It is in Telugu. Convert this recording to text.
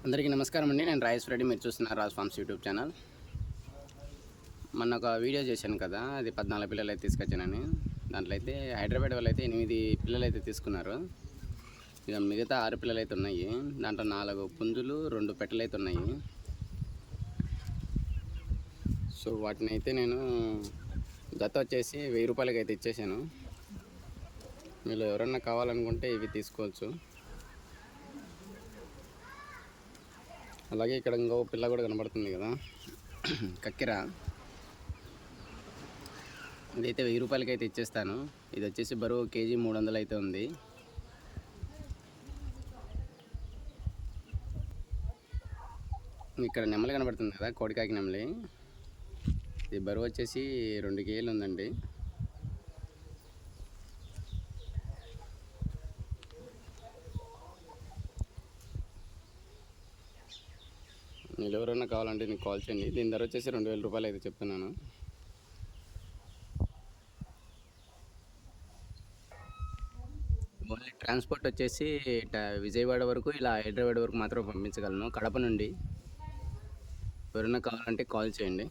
అందరికీ నమస్కారం అండి. నేను రాజేష్ రెడ్డి. మీరు చూస్తున్నారు రాజ్ ఫార్మ్స్ యూట్యూబ్ ఛానల్. మొన్న ఒక వీడియో చేశాను కదా, అది 14 పిల్లలు అయితే తీసుకొచ్చానని. దాంట్లో అయితే హైదరాబాద్ వాళ్ళు అయితే 8 పిల్లలు అయితే తీసుకున్నారు. ఇక మిగతా 6 పిల్లలు అయితే ఉన్నాయి. దాంట్లో 4 పుంజులు 2 పెట్టెలు అయితే ఉన్నాయి. సో వాటిని అయితే నేను జత వచ్చేసి 1000 రూపాయలకి అయితే ఇచ్చేసాను. మీరు ఎవరన్నా కావాలనుకుంటే ఇవి తీసుకోవచ్చు. అలాగే ఇక్కడ ఇంకో పిల్ల కూడా కనబడుతుంది కదా, కక్కెర. ఇదైతే 1000 రూపాయలకి అయితే ఇచ్చేస్తాను. ఇది వచ్చేసి బరువు కేజీ 300 అయితే ఉంది. ఇక్కడ నెమలి కనబడుతుంది కదా, కోడికాకి నెమలి. ఇది బరువు వచ్చేసి 2 కేజీలు ఉందండి. మీరు ఎవరైనా కావాలంటే నీకు కాల్ చేయండి. దీని ధర వచ్చేసి 2000 రూపాయలు అయితే చెప్తున్నాను. ఓన్లీ ట్రాన్స్పోర్ట్ వచ్చేసి విజయవాడ వరకు, ఇలా హైదరాబాద్ వరకు మాత్రం పంపించగలను. కడప నుండి ఎవరైనా కావాలంటే కాల్ చేయండి.